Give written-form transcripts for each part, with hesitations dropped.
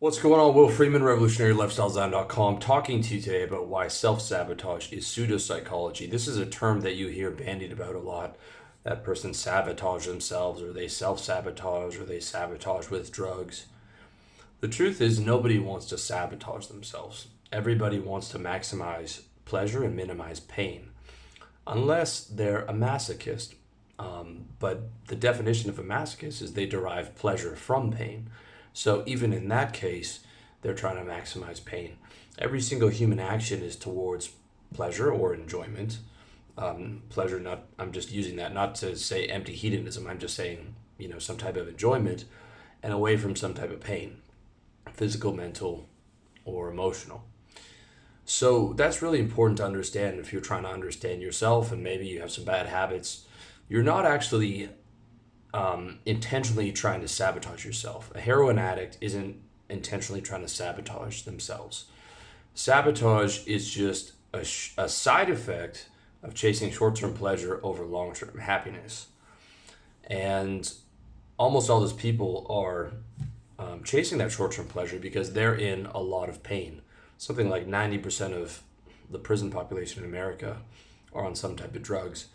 What's going on? Will Freeman, RevolutionaryLifestyleZone.com, talking to you today about why self-sabotage is pseudopsychology. This is a term that you hear bandied about a lot. That person sabotage themselves, or they self-sabotage, or they sabotage with drugs. The truth is, nobody wants to sabotage themselves. Everybody wants to maximize pleasure and minimize pain, unless they're a masochist. But the definition of a masochist is they derive pleasure from pain. So even in that case, they're trying to maximize pain. Every single human action is towards pleasure or enjoyment. Pleasure, not, I'm just using that not to say empty hedonism. I'm just saying, some type of enjoyment and away from some type of pain, physical, mental, or emotional. So that's really important to understand if you're trying to understand yourself and maybe you have some bad habits. You're not actually intentionally trying to sabotage yourself. A heroin addict isn't intentionally trying to sabotage themselves. Sabotage is just a side effect of chasing short term pleasure over long term happiness. And almost all those people are chasing that short term pleasure because they're in a lot of pain. Something like 90% of the prison population in America are on some type of drugs,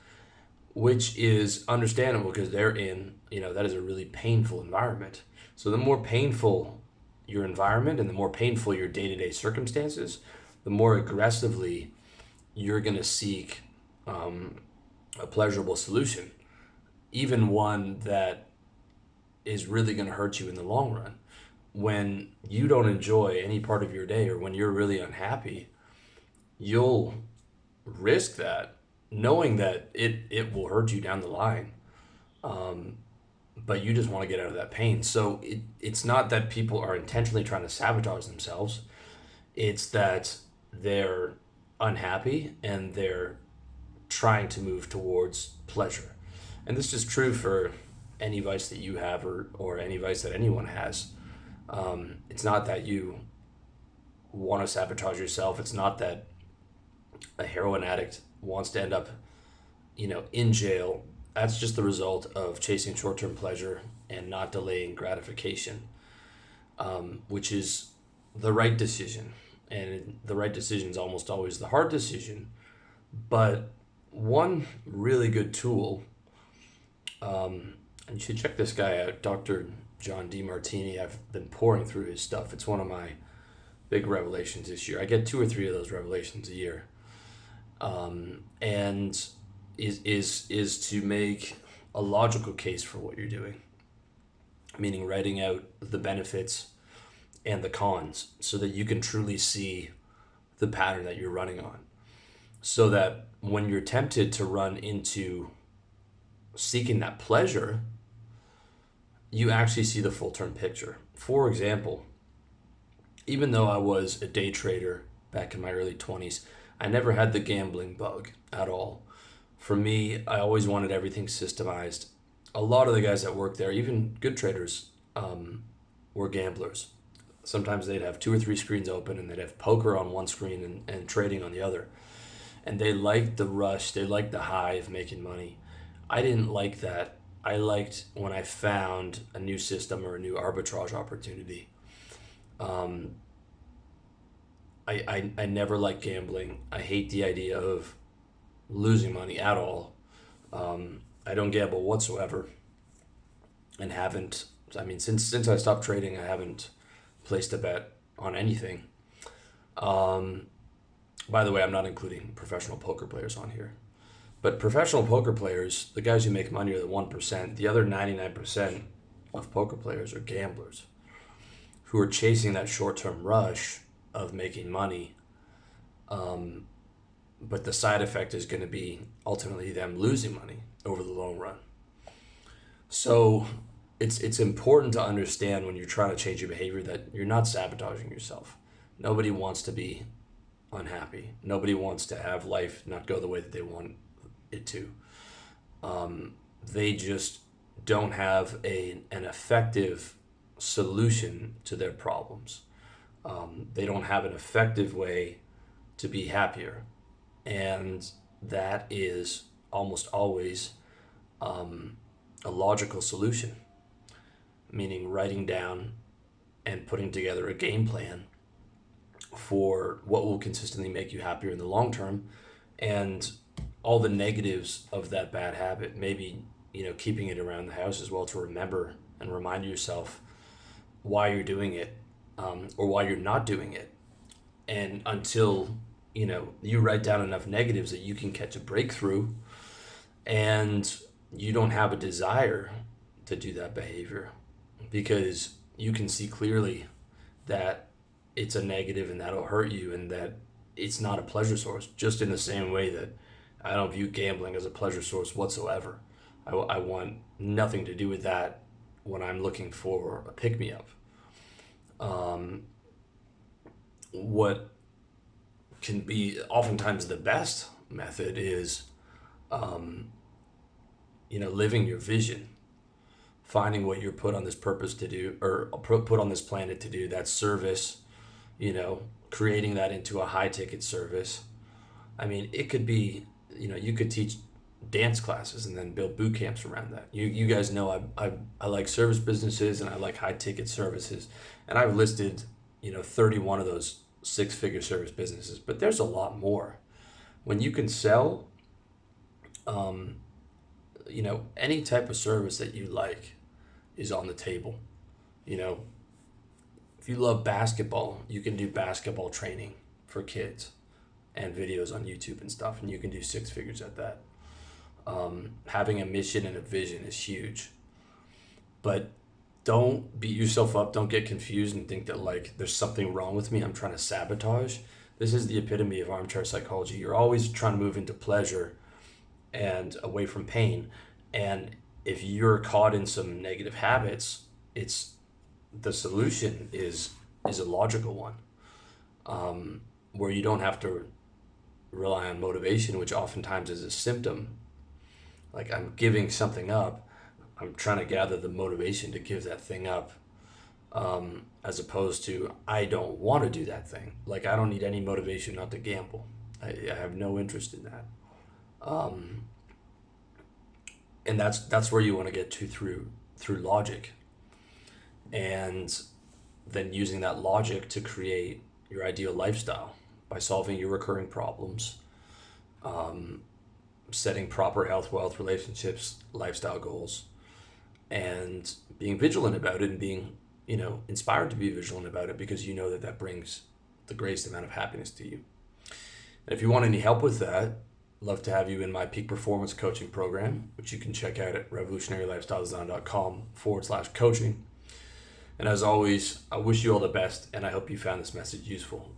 which is understandable because they're in, that is a really painful environment. So the more painful your environment and the more painful your day to day circumstances, the more aggressively you're going to seek a pleasurable solution, even one that is really going to hurt you in the long run. When you don't enjoy any part of your day or when you're really unhappy, you'll risk that knowing that it will hurt you down the line. But you just want to get out of that pain. So it's not that people are intentionally trying to sabotage themselves. It's that they're unhappy and they're trying to move towards pleasure. And this is true for any vice that you have or any vice that anyone has. It's not that you want to sabotage yourself. It's not that a heroin addict wants to end up, in jail. That's just the result of chasing short-term pleasure and not delaying gratification, which is the right decision. And the right decision is almost always the hard decision. But one really good tool, and you should check this guy out, Dr. John DeMartini. I've been pouring through his stuff. It's one of my big revelations this year. I get 2 or 3 of those revelations a year. And is to make a logical case for what you're doing, meaning writing out the benefits and the cons so that you can truly see the pattern that you're running on, so that when you're tempted to run into seeking that pleasure, you actually see the full term picture. For example, even though I was a day trader back in my early 20s, I never had the gambling bug at all. For me, I always wanted everything systemized. A lot of the guys that work there, even good traders, were gamblers. Sometimes they'd have 2 or 3 screens open and they'd have poker on one screen and trading on the other. And they liked the rush, they liked the high of making money. I didn't like that. I liked when I found a new system or a new arbitrage opportunity. Um, I never liked gambling. I hate the idea of losing money at all. I don't gamble whatsoever and haven't. I mean, since I stopped trading, I haven't placed a bet on anything. Um, by the way, I'm not including professional poker players on here. But professional poker players, the guys who make money are the 1%. The other 99% of poker players are gamblers who are chasing that short term rush of making money. Um, but the side effect is going to be ultimately them losing money over the long run. So it's important to understand when you're trying to change your behavior that you're not sabotaging yourself. Nobody wants to be unhappy. Nobody wants to have life not go the way that they want it to. They just don't have an effective solution to their problems. They don't have an effective way to be happier. And that is almost always a logical solution, meaning writing down and putting together a game plan for what will consistently make you happier in the long term, and all the negatives of that bad habit. Maybe, keeping it around the house as well, to remember and remind yourself why you're doing it, or why you're not doing it. And until, you write down enough negatives that you can catch a breakthrough, and you don't have a desire to do that behavior, because you can see clearly that it's a negative and that'll hurt you, and that it's not a pleasure source, just in the same way that I don't view gambling as a pleasure source whatsoever. I want nothing to do with that when I'm looking for a pick me up. What can be oftentimes the best method is, living your vision, finding what you're put on this purpose to do, or put on this planet to do, that service, creating that into a high ticket service. I mean, it could be, you could teach dance classes and then build boot camps around that. You guys know I like service businesses and I like high ticket services. And I've listed, 31 of those 6-figure service businesses, but there's a lot more. When you can sell, any type of service that you like is on the table. If you love basketball, you can do basketball training for kids and videos on YouTube and stuff, and you can do 6 figures at that. Having a mission and a vision is huge. But don't beat yourself up. Don't get confused and think that, like, there's something wrong with me, I'm trying to sabotage. This is the epitome of armchair psychology. You're always trying to move into pleasure and away from pain. And if you're caught in some negative habits, the solution is a logical one, where you don't have to rely on motivation, which oftentimes is a symptom. Like, I'm giving something up, I'm trying to gather the motivation to give that thing up, as opposed to, I don't want to do that thing. Like, I don't need any motivation not to gamble. I have no interest in that. And that's where you want to get to through logic, and then using that logic to create your ideal lifestyle by solving your recurring problems, setting proper health, wealth, relationships, lifestyle goals, and being vigilant about it, and being, inspired to be vigilant about it, because you know that brings the greatest amount of happiness to you. And if you want any help with that, love to have you in my peak performance coaching program, which you can check out at revolutionarylifestyledesign.com/coaching. And as always, I wish you all the best, and I hope you found this message useful.